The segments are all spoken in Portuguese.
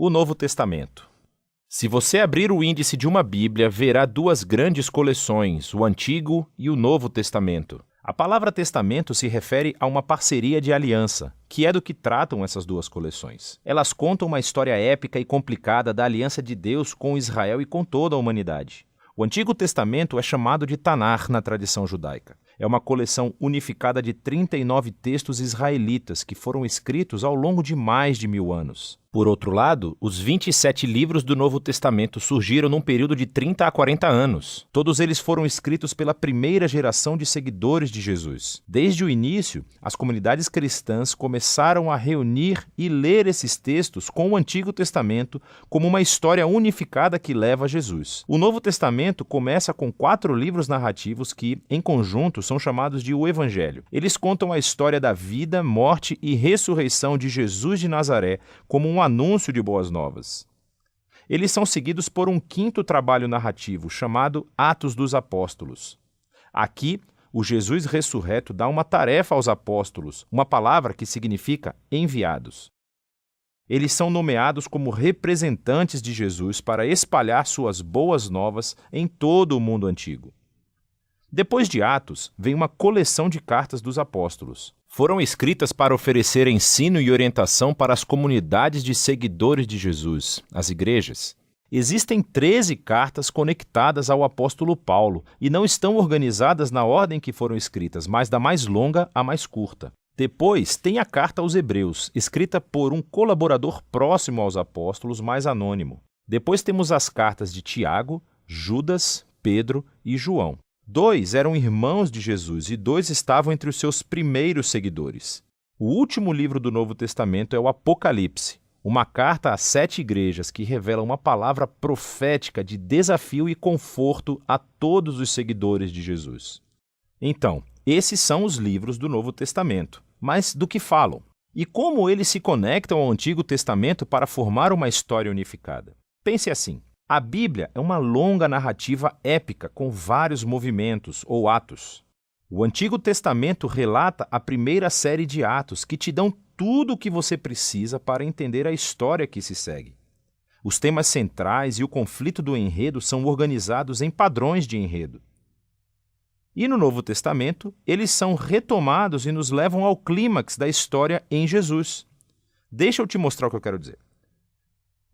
O Novo Testamento. Se você abrir o índice de uma Bíblia, verá duas grandes coleções, o Antigo e o Novo Testamento. A palavra testamento se refere a uma parceria de aliança, que é do que tratam essas duas coleções. Elas contam uma história épica e complicada da aliança de Deus com Israel e com toda a humanidade. O Antigo Testamento é chamado de Tanar na tradição judaica. É uma coleção unificada de 39 textos israelitas que foram escritos ao longo de mais de 1000 anos. Por outro lado, os 27 livros do Novo Testamento surgiram num período de 30 a 40 anos. Todos eles foram escritos pela primeira geração de seguidores de Jesus. Desde o início, as comunidades cristãs começaram a reunir e ler esses textos com o Antigo Testamento como uma história unificada que leva a Jesus. O Novo Testamento começa com 4 livros narrativos que, em conjunto, são chamados de o Evangelho. Eles contam a história da vida, morte e ressurreição de Jesus de Nazaré como um anúncio de boas novas. Eles são seguidos por um 5º trabalho narrativo, chamado Atos dos Apóstolos. Aqui, o Jesus ressurreto dá uma tarefa aos apóstolos, uma palavra que significa enviados. Eles são nomeados como representantes de Jesus para espalhar suas boas novas em todo o mundo antigo. Depois de Atos, vem uma coleção de cartas dos apóstolos. Foram escritas para oferecer ensino e orientação para as comunidades de seguidores de Jesus, as igrejas. Existem 13 cartas conectadas ao apóstolo Paulo e não estão organizadas na ordem que foram escritas, mas da mais longa à mais curta. Depois tem a carta aos Hebreus, escrita por um colaborador próximo aos apóstolos, mais anônimo. Depois temos as cartas de Tiago, Judas, Pedro e João. 2 eram irmãos de Jesus e 2 estavam entre os seus primeiros seguidores. O último livro do Novo Testamento é o Apocalipse, uma carta a 7 igrejas que revela uma palavra profética de desafio e conforto a todos os seguidores de Jesus. Então, esses são os livros do Novo Testamento. Mas do que falam? E como eles se conectam ao Antigo Testamento para formar uma história unificada? Pense assim. A Bíblia é uma longa narrativa épica com vários movimentos ou atos. O Antigo Testamento relata a primeira série de atos que te dão tudo o que você precisa para entender a história que se segue. Os temas centrais e o conflito do enredo são organizados em padrões de enredo. E no Novo Testamento, eles são retomados e nos levam ao clímax da história em Jesus. Deixa eu te mostrar o que eu quero dizer.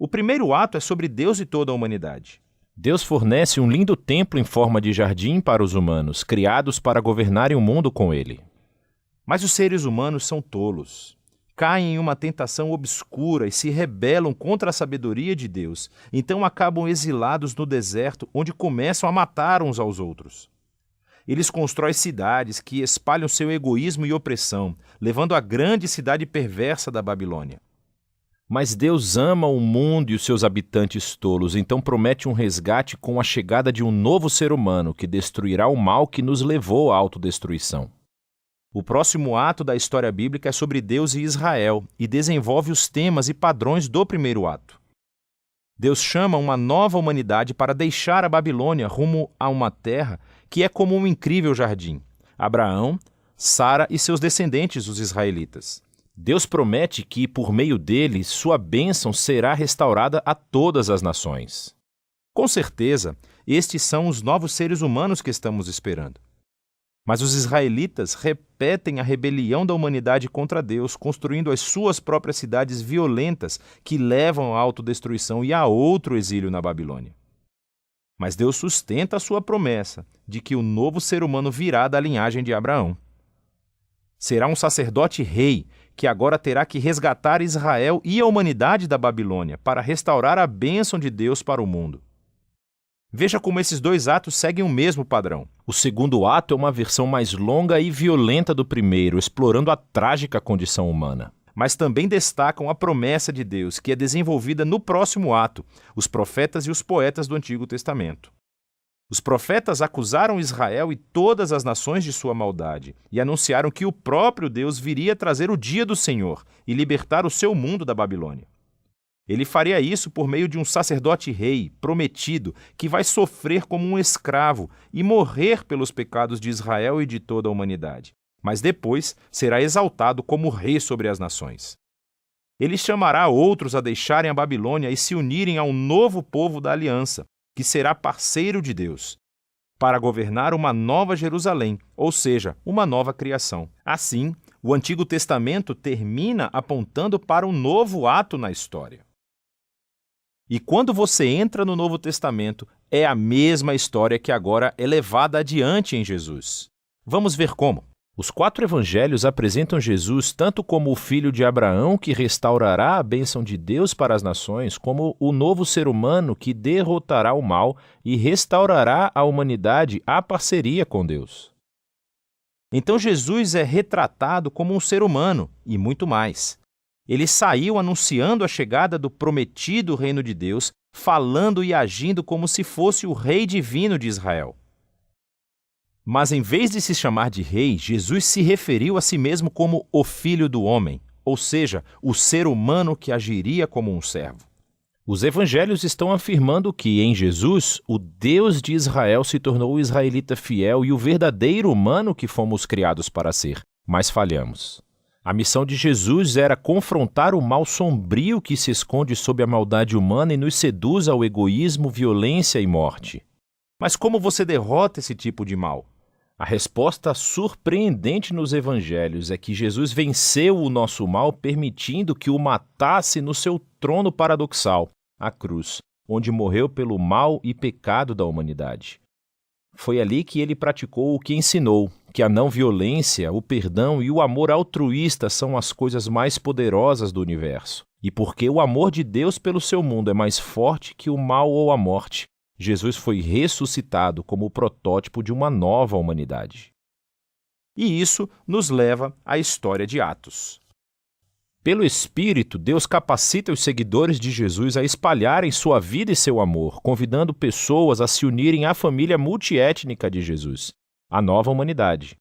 O primeiro ato é sobre Deus e toda a humanidade. Deus fornece um lindo templo em forma de jardim para os humanos, criados para governarem o mundo com ele. Mas os seres humanos são tolos. Caem em uma tentação obscura e se rebelam contra a sabedoria de Deus. Então acabam exilados no deserto, onde começam a matar uns aos outros. Eles constroem cidades que espalham seu egoísmo e opressão, levando à grande cidade perversa da Babilônia. Mas Deus ama o mundo e os seus habitantes tolos, então promete um resgate com a chegada de um novo ser humano que destruirá o mal que nos levou à autodestruição. O próximo ato da história bíblica é sobre Deus e Israel e desenvolve os temas e padrões do primeiro ato. Deus chama uma nova humanidade para deixar a Babilônia rumo a uma terra que é como um incrível jardim. Abraão, Sara e seus descendentes, os israelitas. Deus promete que, por meio dele, sua bênção será restaurada a todas as nações. Com certeza, estes são os novos seres humanos que estamos esperando. Mas os israelitas repetem a rebelião da humanidade contra Deus, construindo as suas próprias cidades violentas que levam à autodestruição e a outro exílio na Babilônia. Mas Deus sustenta a sua promessa de que o novo ser humano virá da linhagem de Abraão. Será um sacerdote rei que agora terá que resgatar Israel e a humanidade da Babilônia para restaurar a bênção de Deus para o mundo. Veja como esses 2 atos seguem o mesmo padrão. O segundo ato é uma versão mais longa e violenta do primeiro, explorando a trágica condição humana. Mas também destacam a promessa de Deus, que é desenvolvida no próximo ato, os profetas e os poetas do Antigo Testamento. Os profetas acusaram Israel e todas as nações de sua maldade e anunciaram que o próprio Deus viria trazer o dia do Senhor e libertar o seu mundo da Babilônia. Ele faria isso por meio de um sacerdote rei, prometido, que vai sofrer como um escravo e morrer pelos pecados de Israel e de toda a humanidade. Mas depois será exaltado como rei sobre as nações. Ele chamará outros a deixarem a Babilônia e se unirem ao novo povo da aliança, que será parceiro de Deus, para governar uma nova Jerusalém, ou seja, uma nova criação. Assim, o Antigo Testamento termina apontando para um novo ato na história. E quando você entra no Novo Testamento, é a mesma história que agora é levada adiante em Jesus. Vamos ver como. Os 4 evangelhos apresentam Jesus tanto como o filho de Abraão que restaurará a bênção de Deus para as nações, como o novo ser humano que derrotará o mal e restaurará a humanidade à parceria com Deus. Então Jesus é retratado como um ser humano e muito mais. Ele saiu anunciando a chegada do prometido reino de Deus, falando e agindo como se fosse o rei divino de Israel. Mas em vez de se chamar de rei, Jesus se referiu a si mesmo como o Filho do Homem, ou seja, o ser humano que agiria como um servo. Os evangelhos estão afirmando que, em Jesus, o Deus de Israel se tornou o israelita fiel e o verdadeiro humano que fomos criados para ser, mas falhamos. A missão de Jesus era confrontar o mal sombrio que se esconde sob a maldade humana e nos seduz ao egoísmo, violência e morte. Mas como você derrota esse tipo de mal? A resposta surpreendente nos evangelhos é que Jesus venceu o nosso mal permitindo que o matasse no seu trono paradoxal, a cruz, onde morreu pelo mal e pecado da humanidade. Foi ali que ele praticou o que ensinou, que a não violência, o perdão e o amor altruísta são as coisas mais poderosas do universo. E porque o amor de Deus pelo seu mundo é mais forte que o mal ou a morte, Jesus foi ressuscitado como o protótipo de uma nova humanidade. E isso nos leva à história de Atos. Pelo Espírito, Deus capacita os seguidores de Jesus a espalharem sua vida e seu amor, convidando pessoas a se unirem à família multiétnica de Jesus, a nova humanidade.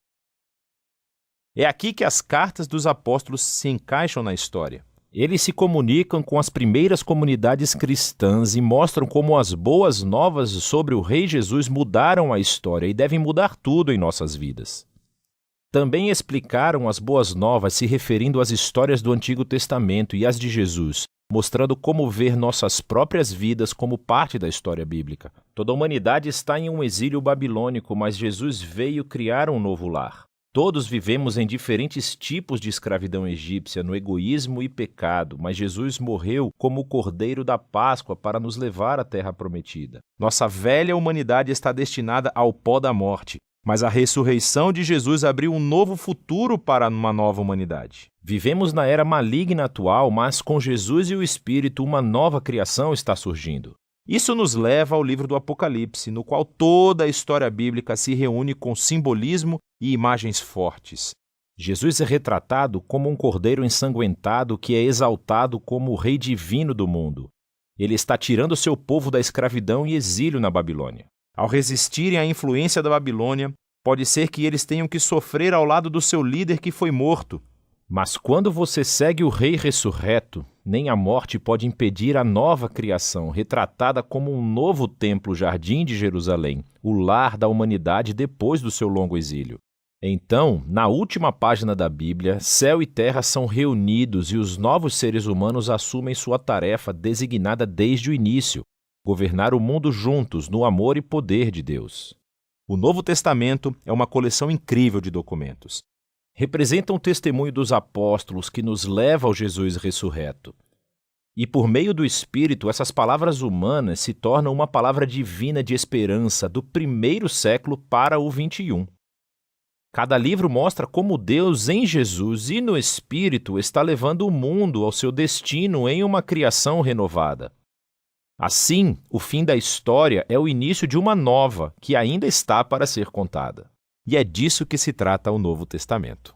É aqui que as cartas dos apóstolos se encaixam na história. Eles se comunicam com as primeiras comunidades cristãs e mostram como as boas novas sobre o Rei Jesus mudaram a história e devem mudar tudo em nossas vidas. Também explicaram as boas novas se referindo às histórias do Antigo Testamento e às de Jesus, mostrando como ver nossas próprias vidas como parte da história bíblica. Toda a humanidade está em um exílio babilônico, mas Jesus veio criar um novo lar. Todos vivemos em diferentes tipos de escravidão egípcia, no egoísmo e pecado, mas Jesus morreu como o Cordeiro da Páscoa para nos levar à Terra Prometida. Nossa velha humanidade está destinada ao pó da morte, mas a ressurreição de Jesus abriu um novo futuro para uma nova humanidade. Vivemos na era maligna atual, mas com Jesus e o Espírito uma nova criação está surgindo. Isso nos leva ao livro do Apocalipse, no qual toda a história bíblica se reúne com simbolismo e imagens fortes. Jesus é retratado como um cordeiro ensanguentado que é exaltado como o rei divino do mundo. Ele está tirando seu povo da escravidão e exílio na Babilônia. Ao resistirem à influência da Babilônia, pode ser que eles tenham que sofrer ao lado do seu líder que foi morto. Mas quando você segue o Rei ressurreto, nem a morte pode impedir a nova criação, retratada como um novo templo-jardim de Jerusalém, o lar da humanidade depois do seu longo exílio. Então, na última página da Bíblia, céu e terra são reunidos e os novos seres humanos assumem sua tarefa designada desde o início, governar o mundo juntos no amor e poder de Deus. O Novo Testamento é uma coleção incrível de documentos. Representam o testemunho dos apóstolos que nos leva ao Jesus ressurreto. E por meio do Espírito, essas palavras humanas se tornam uma palavra divina de esperança do primeiro século para o 21. Cada livro mostra como Deus em Jesus e no Espírito está levando o mundo ao seu destino em uma criação renovada. Assim, o fim da história é o início de uma nova, que ainda está para ser contada. E é disso que se trata o Novo Testamento.